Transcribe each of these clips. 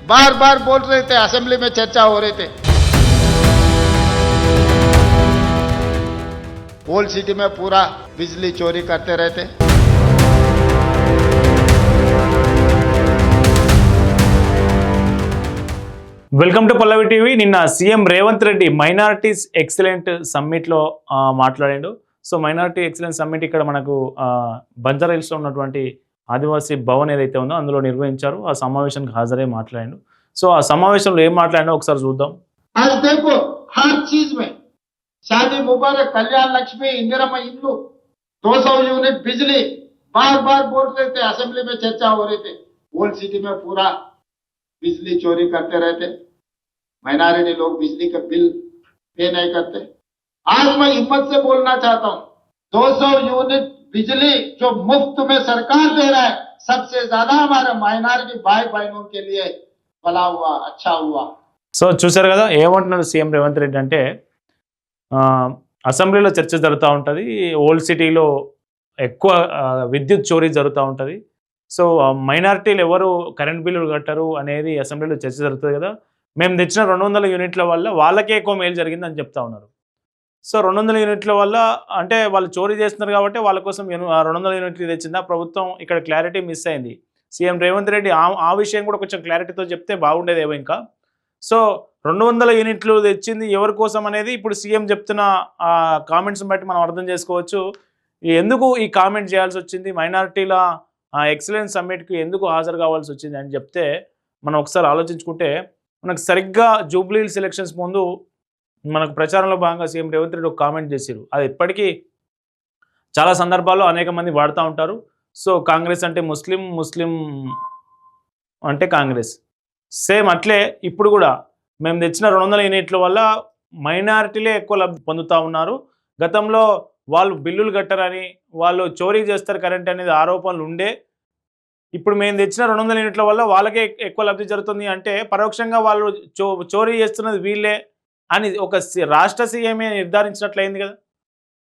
बार बार बोल रहे थे, असेंबली में चर्चा हो रहे थे, ओल्ड सिटी में पूरा बिजली चोरी करते रहते। Welcome to Pallavi TV. నిన్న CM Revanth Reddy minorities excellent సమ్మిట్లో మాట్లాడాడు. సో మైనారిటీ ఎక్సలెంట్ సమ్మిట్ ఇక్కడ మనకు బంజారా హిల్స్లో ఉన్నటువంటి ఆదివాసీ భవన్ ఏదైతే ఉందో అందులో నిర్వహించారు. ఆ సమావేశానికి హాజరై మాట్లాడాడు. సో ఆ సమావేశంలో ఏం మాట్లాడాడో ఒకసారి చూద్దాం. आज देखो हर चीज में शादी मुबारक, कल्याण लक्ष्मी, इंदिरा इल्लू, 200 यूनिट बिजली, बार बार बोल रहे थे, असेंबली में चर्चा हो रही थी, ओल्ड सिटी में पूरा बिजली चोरी करते रहते, माइनॉरिटी लोग बिजली का बिल पे नहीं करते। आज मैं हिम्मत से बोलना चाहता हूँ, 200 यूनिट बिजली जो मुफ्त में सरकार दे रहा है, सबसे ज्यादा हमारे माइनॉरिटी भाई बहनों के लिए भला हुआ, अच्छा हुआ। సో చూసారు కదా ఏమంటున్నాడు సీఎం రేవంత్ రెడ్డి అంటే, అసెంబ్లీలో చర్చ జరుగుతూ ఉంటుంది, ఓల్డ్ సిటీలో ఎక్కువ విద్యుత్ చోరీ జరుగుతూ ఉంటుంది, సో మైనారిటీలు ఎవరు కరెంట్ బిల్లులు కట్టరు అనేది అసెంబ్లీలో చర్చ జరుగుతుంది కదా, మేము తెచ్చిన 200 యూనిట్ల వల్ల వాళ్ళకే ఎక్కువ మేలు జరిగిందని చెప్తా ఉన్నారు. సో 200 యూనిట్ల వల్ల అంటే వాళ్ళు చోరీ చేస్తున్నారు కాబట్టి వాళ్ళ కోసం 200 యూనిట్లు తెచ్చిందా ప్రభుత్వం, ఇక్కడ క్లారిటీ మిస్ అయింది. సీఎం రేవంత్ రెడ్డి ఆ విషయం కూడా కొంచెం క్లారిటీతో చెప్తే బాగుండేదేమో. ఇంకా సో 200 యూనిట్లు తెచ్చింది ఎవరి కోసం అనేది ఇప్పుడు సీఎం చెప్తున్న కామెంట్స్ని బట్టి మనం అర్థం చేసుకోవచ్చు. ఎందుకు ఈ కామెంట్ చేయాల్సి వచ్చింది, మైనారిటీల ఎక్సలెన్స్ సమ్మిట్కి ఎందుకు హాజరు కావాల్సి వచ్చింది అని చెప్తే మనం ఒకసారి ఆలోచించుకుంటే, మనకు సరిగ్గా జూబ్లీ హిల్స్ ఎలక్షన్స్ ముందు మనకు ప్రచారంలో భాగంగా సీఎం రేవంత్ రెడ్డి ఒక కామెంట్ చేశారు. అది ఇప్పటికీ చాలా సందర్భాల్లో అనేక మంది వాడుతూ ఉంటారు. సో కాంగ్రెస్ అంటే ముస్లిం, ముస్లిం అంటే కాంగ్రెస్, సేమ్ అట్లే ఇప్పుడు కూడా మేము తెచ్చిన 200 యూనిట్ల వల్ల మైనారిటీలే ఎక్కువ లబ్ధి పొందుతూ ఉన్నారు. గతంలో వాళ్ళు బిల్లులు కట్టరని, వాళ్ళు చోరీ చేస్తారు కరెంట్ అనేది ఆరోపణలు ఉండే, ఇప్పుడు మేము తెచ్చిన 200 యూనిట్ల వల్ల వాళ్ళకే ఎక్కువ లబ్ధి జరుగుతుంది అంటే పరోక్షంగా వాళ్ళు చోరీ చేస్తున్నది వీళ్ళే అని ఒక రాష్ట్ర సీఎంఏ నిర్ధారించినట్లయింది కదా.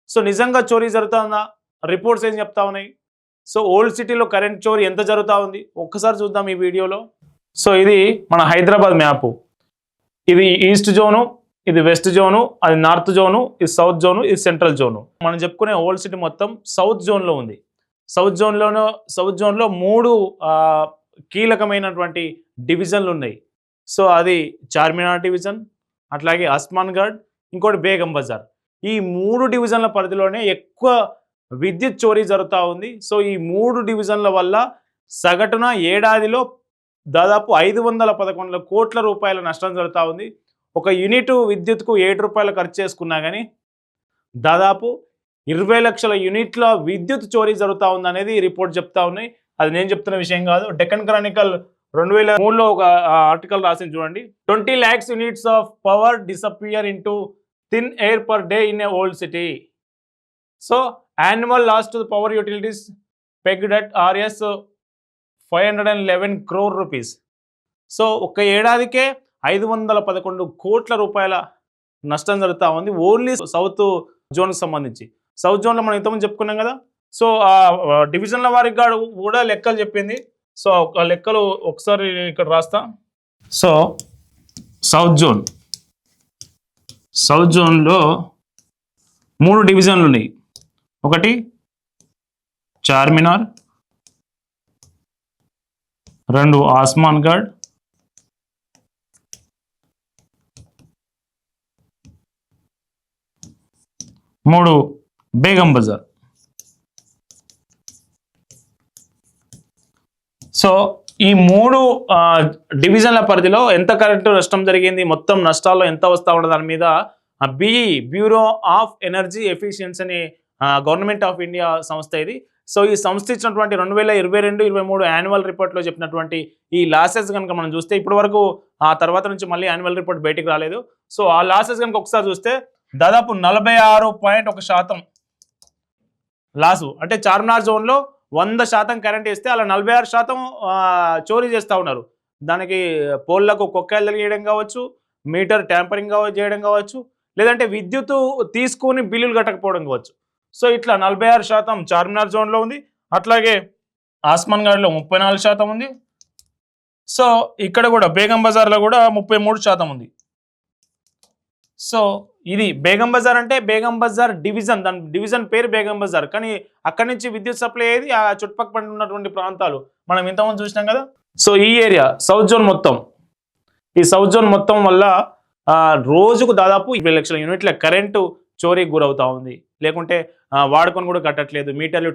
సో నిజంగా చోరీ జరుగుతుందా, రిపోర్ట్స్ ఏం చెప్తా ఉన్నాయి. సో ఓల్డ్ సిటీలో కరెంట్ చోరీ ఎంత జరుగుతూ ఉంది ఒక్కసారి చూద్దాం ఈ వీడియోలో. సో ఇది మన హైదరాబాద్ మ్యాపు, ఇది ఈస్ట్ జోను, ఇది వెస్ట్ జోను, అది నార్త్ జోను, ఇది సౌత్ జోను, ఇది సెంట్రల్ జోను. మనం చెప్పుకునే ఓల్డ్ సిటీ మొత్తం సౌత్ జోన్లో ఉంది. సౌత్ జోన్లో 3 కీలకమైనటువంటి డివిజన్లు ఉన్నాయి. సో అది చార్మినార్ డివిజన్, అట్లాగే అస్మాన్ గఢ్, ఇంకోటి బేగం బజార్. ఈ 3 డివిజన్ల పరిధిలోనే ఎక్కువ విద్యుత్ చోరీ జరుగుతూ ఉంది. సో ఈ 3 డివిజన్ల వల్ల సగటున ఏడాదిలో దాదాపు 511 కోట్ల రూపాయల నష్టం జరుగుతూ ఉంది. ఒక యూనిట్ విద్యుత్కు 7 రూపాయలు ఖర్చు చేసుకున్నా కానీ దాదాపు 20 లక్షల యూనిట్ల విద్యుత్ చోరీ జరుగుతూ ఉంది అనేది రిపోర్ట్ చెప్తా ఉన్నాయి. అది నేను చెప్తున్న విషయం కాదు. డెక్కన్ క్రానికల్ 2003లో ఒక ఆర్టికల్ రాసింది చూడండి. 20 lakhs units of power disappear into thin air per day in a old city. So annual loss to power utilities pegged at RS 511 crore rupees. So ఒక ఏడాదికే 511 కోట్ల రూపాయల నష్టం జరుగుతూ ఉంది ఓన్లీ సౌత్ జోన్కి సంబంధించి. సౌత్ జోన్లో మనం ఇంతకుముందు చెప్పుకున్నాం కదా. సో ఆ డివిజన్ల వారికి కూడా లెక్కలు చెప్పింది. సో ఆ లెక్కలు ఒకసారి ఇక్కడ రాస్తా. సో సౌత్ జోన్లో 3 డివిజన్లు ఉన్నాయి. ఒకటి చార్మినార్, 2 ఆస్మాన్ గఢ్, 3 బేగం బజార్. సో ఈ 3 డివిజన్ల పరిధిలో ఎంత కరెంటు నష్టం జరిగింది, మొత్తం నష్టాల్లో ఎంత వస్తూ ఉండదు దాని మీద BEE bureau of energy efficiency అని గవర్నమెంట్ ఆఫ్ ఇండియా సంస్థ ఇది. సో ఈ సంస్థ ఇచ్చినటువంటి 2022-23 యాన్యువల్ రిపోర్ట్లో చెప్పినటువంటి ఈ లాసెస్ కనుక మనం చూస్తే ఇప్పటి వరకు ఆ తర్వాత నుంచి మళ్ళీ యాన్యువల్ రిపోర్ట్ బయటికి రాలేదు. సో ఆ లాసెస్ కనుక ఒకసారి చూస్తే దాదాపు 46.1% లాసు. అంటే చార్మినార్ జోన్లో 100% కరెంట్ ఇస్తే అలా 46% చోరీ చేస్తూ ఉన్నారు. దానికి పోల్లకు కొక్కాయలు తగిలియడం కావచ్చు, మీటర్ ట్యాంపరింగ్ చేయడం కావచ్చు, లేదంటే విద్యుత్ తీసుకుని బిల్లులు కట్టకపోవడం కావచ్చు. సో ఇట్లా 46% చార్మినార్ జోన్లో ఉంది. అట్లాగే ఆస్మాన్ గఢ్లో 34% ఉంది. సో ఇక్కడ కూడా బేగం బజార్లో కూడా 33% ఉంది. సో ఇది బేగం బజార్ అంటే బేగం బజార్ డివిజన్, దాని డివిజన్ పేరు బేగం బజార్, కానీ అక్కడి నుంచి విద్యుత్ సప్లై అయ్యేది ఆ చుట్టుపక్కల ఉన్నటువంటి ప్రాంతాలు మనం ఇంతకుముందు చూసినాం కదా. సో ఈ ఏరియా సౌత్ జోన్ మొత్తం, ఈ సౌత్ జోన్ మొత్తం వల్ల రోజుకు దాదాపు 20 లక్షల యూనిట్ల కరెంటు చోరీకి గురవుతా ఉంది. లేకుంటే వాడుకొని కూడా కట్టట్లేదు, మీటర్లు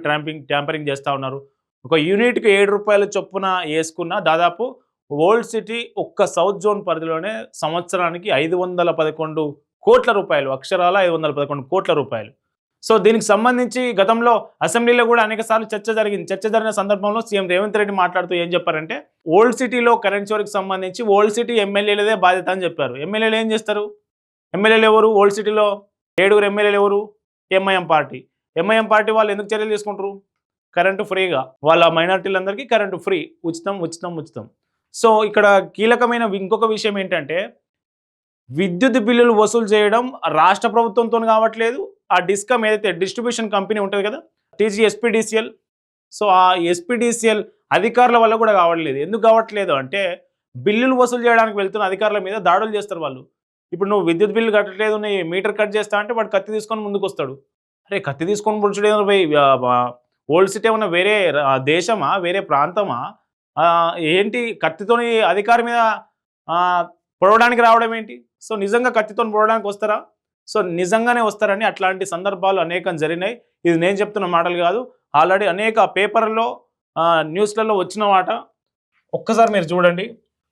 ట్యాంపరింగ్ చేస్తూ ఉన్నారు. ఒక యూనిట్కి 7 రూపాయల చొప్పున వేసుకున్న దాదాపు ఓల్డ్ సిటీ ఒక్క సౌత్ జోన్ పరిధిలోనే సంవత్సరానికి 511 కోట్ల రూపాయలు, అక్షరాల 511 కోట్ల రూపాయలు. సో దీనికి సంబంధించి గతంలో అసెంబ్లీలో కూడా అనేక సార్లు చర్చ జరిగింది. చర్చ జరిగిన సందర్భంలో సీఎం రేవంత్ రెడ్డి మాట్లాడుతూ ఏం చెప్పారంటే, ఓల్డ్ సిటీలో కరెంట్ చోరీకి సంబంధించి ఓల్డ్ సిటీ ఎమ్మెల్యేలదే బాధ్యత అని చెప్పారు. ఎమ్మెల్యేలు ఏం చేస్తారు? ఎమ్మెల్యేలు ఎవరు? ఓల్డ్ సిటీలో 7 ఎమ్మెల్యేలు ఎవరు? MIM party. ఎంఐఎం పార్టీ వాళ్ళు ఎందుకు చర్యలు తీసుకుంటారు? కరెంటు ఫ్రీగా, వాళ్ళ మైనారిటీలందరికీ కరెంటు ఫ్రీ, ఉచితం ఉచితం ఉచితం. సో ఇక్కడ కీలకమైన ఇంకొక విషయం ఏంటంటే, విద్యుత్ బిల్లులు వసూలు చేయడం రాష్ట్ర ప్రభుత్వంతో కావట్లేదు, ఆ డిస్కమ్ ఏదైతే డిస్ట్రిబ్యూషన్ కంపెనీ ఉంటుంది కదా, ఎస్పీడీసీఎల్, సో ఆ ఎస్పీడీసీఎల్ అధికారుల వల్ల కూడా కావట్లేదు. ఎందుకు కావట్లేదు అంటే, బిల్లులు వసూలు చేయడానికి వెళ్తున్న అధికారుల మీద దాడులు చేస్తారు వాళ్ళు. ఇప్పుడు నువ్వు విద్యుత్ బిల్లు కట్టట్లేదు, నీ మీటర్ కట్ చేస్తా అంటే వాడు కత్తి తీసుకొని ముందుకు వస్తాడు. అరే కత్తి తీసుకొని పుడుచుడేదో పోయి ఓల్డ్ సిటీ ఏమన్నా వేరే దేశమా, వేరే ప్రాంతమా, ఏంటి కత్తితోని అధికారి మీద పొడవడానికి రావడం ఏంటి? సో నిజంగా కత్తితో పొడవడానికి వస్తారా? సో నిజంగానే వస్తారని అట్లాంటి సందర్భాలు అనేకం జరిగినాయి. ఇది నేను చెప్తున్న మాటలు కాదు, ఆల్రెడీ అనేక పేపర్లో న్యూస్లలో వచ్చిన మాట. ఒక్కసారి మీరు చూడండి.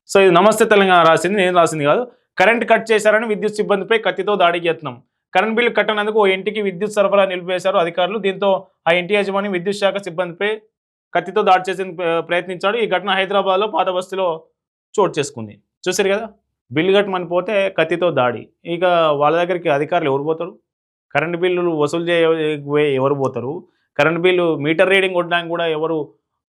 సో ఇది నమస్తే తెలంగాణ రాసింది, నేను రాసింది కాదు. కరెంట్ కట్ చేశారని విద్యుత్ సిబ్బందిపై కత్తితో దాడికి యత్నం. కరెంట్ బిల్లు కట్టనందుకు ఓ ఇంటికి విద్యుత్ సరఫరా నిలిపివేశారు అధికారులు. దీంతో ఆ ఇంటి యజమాని విద్యుత్ శాఖ సిబ్బందిపై కత్తితో దాడి చేసి ప్రయత్నించాడు. ఈ ఘటన హైదరాబాద్లో పాత బస్తీలో చోటు చేసుకుంది. చూసారు కదా, బిల్లు కట్టమని పోతే కత్తితో దాడి. ఇక వాళ్ళ దగ్గరికి అధికారులు ఎవరు పోతారు? కరెంటు బిల్లులు వసూలు ఎవరు పోతారు? కరెంటు బిల్లు మీటర్ రీడింగ్ కొట్టడానికి కూడా ఎవరు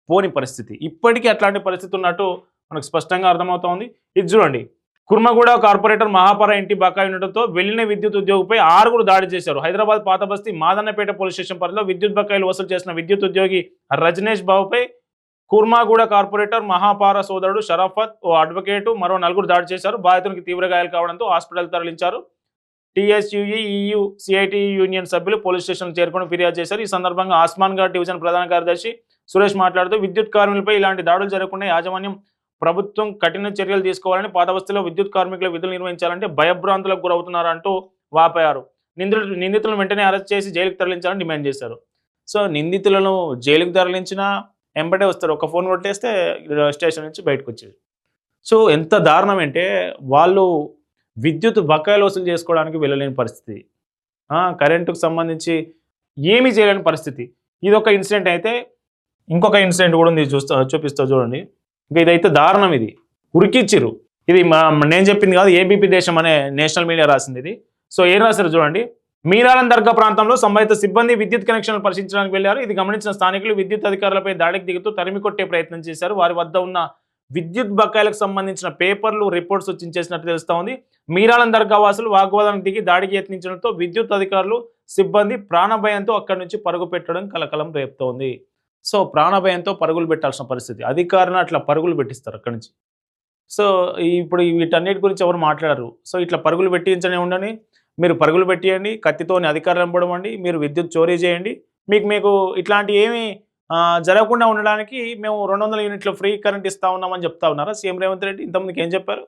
పోని పరిస్థితి. ఇప్పటికీ అట్లాంటి పరిస్థితి ఉన్నట్టు మనకు స్పష్టంగా అర్థమవుతోంది. ఇది చూడండి, కుర్మగూడ కార్పొరేటర్ మహాపార ఇంటి బకాయి ఉండటంతో వెళ్లిన విద్యుత్ ఉద్యోగిపై 6 దాడి చేశారు. హైదరాబాద్ పాత బస్తీ మాదన్నపేట పోలీస్ స్టేషన్ పరిధిలో విద్యుత్ బకాయిలు వసూలు చేసిన విద్యుత్ ఉద్యోగి రజనేష్ బాబుపై కుర్మాగూడ కార్పొరేటర్ మహాపార సోదరుడు షరాఫత్, ఓ అడ్వకేటు, మరో 4 దాడి చేశారు. బాధితునికి తీవ్ర గాయాలు కావడంతో హాస్పిటల్ తరలించారు. టీఎస్యూఈ, ఈయూ, సిఐటియు యూనియన్ సభ్యులు పోలీస్ స్టేషన్ చేరుకుని ఫిర్యాదు చేశారు. ఈ సందర్భంగా ఆస్మాన్ ఘాట్ డివిజన్ ప్రధాన కార్యదర్శి సురేష్ మాట్లాడుతూ, విద్యుత్ కార్మికులపై ఇలాంటి దాడులు జరగకుండా యాజమాన్యం ప్రభుత్వం కఠిన చర్యలు తీసుకోవాలని, పాత బస్తీలో విద్యుత్ కార్మికుల విధులు నిర్వహించాలంటే భయభ్రాంతులకు గురవుతున్నారంటూ వాపోయారు. నిందితులను వెంటనే అరెస్ట్ చేసి జైలుకు తరలించాలని డిమాండ్ చేశారు. సో నిందితులను జైలుకు తరలించినా వెంబడే వస్తారు, ఒక ఫోన్ కొట్టేస్తే స్టేషన్ నుంచి బయటకు వచ్చేది. సో ఎంత దారుణం అంటే, వాళ్ళు విద్యుత్ బకాయిలు వసూలు చేసుకోవడానికి వెళ్ళలేని పరిస్థితి, కరెంటుకు సంబంధించి ఏమీ చేయలేని పరిస్థితి. ఇది ఒక ఇన్సిడెంట్ అయితే, ఇంకొక ఇన్సిడెంట్ కూడా ఉంది, చూపిస్తా చూడండి. ఇంకా ఇదైతే దారుణం. ఇది ఉరికిచ్చిరు. ఇది నేను చెప్పింది కాదు, ఏబీపీ దేశం అనే నేషనల్ మీడియా రాసింది ఇది. సో ఏం రాశారు చూడండి. మీరాలం దర్గా ప్రాంతంలో సంబంధిత సిబ్బంది విద్యుత్ కనెక్షన్లు పరిశీలించడానికి వెళ్లారు. ఇది గమనించిన స్థానికులు విద్యుత్ అధికారులపై దాడికి దిగుతూ తరిమి కొట్టే ప్రయత్నం చేశారు. వారి వద్ద ఉన్న విద్యుత్ బకాయిలకు సంబంధించిన పేపర్లు, రిపోర్ట్స్ చించేసినట్టు తెలుస్తా ఉంది. మీరాలం దర్గా వాసులు వాగ్వాదానికి దిగి దాడికి యత్నించడంతో విద్యుత్ అధికారులు, సిబ్బంది ప్రాణభయంతో అక్కడి నుంచి పరుగు పెట్టడం కలకలం రేపుతోంది. సో ప్రాణభయంతో పరుగులు పెట్టాల్సిన పరిస్థితి, అధికారులను అట్లా పరుగులు పెట్టిస్తారు అక్కడి నుంచి. సో ఇప్పుడు వీటన్నిటి గురించి ఎవరు మాట్లాడరు. సో ఇట్లా పరుగులు పెట్టించనే ఉండని, మీరు పరుగులు పెట్టియండి, కత్తితోని అధికారులను పొడవండి, మీరు విద్యుత్ చోరీ చేయండి, మీకు ఇట్లాంటి ఏమీ జరగకుండా ఉండడానికి మేము 200 యూనిట్ల ఫ్రీ కరెంట్ ఇస్తా ఉన్నామని చెప్తా ఉన్నారా సీఎం రేవంత్ రెడ్డి? ఇంతకుముందుకు ఏం చెప్పారు?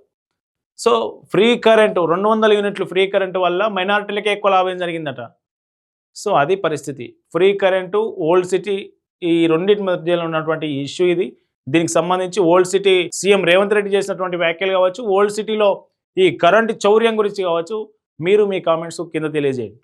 సో ఫ్రీ కరెంటు, 200 యూనిట్లు ఫ్రీ కరెంటు వల్ల మైనారిటీలకే ఎక్కువ లాభం జరిగిందట. సో అది పరిస్థితి. ఫ్రీ కరెంటు, ఓల్డ్ సిటీ, ఈ రెండింటి మధ్యలో ఉన్నటువంటి ఇష్యూ ఇది. దీనికి సంబంధించి old city CM Revanth Reddy చేసినటువంటి వ్యాఖ్యలు కావచ్చు, ఓల్డ్ సిటీలో ఈ కరెంటు చౌర్యం గురించి కావచ్చు, మీరు మీ కామెంట్స్ కింద తెలియజేయండి.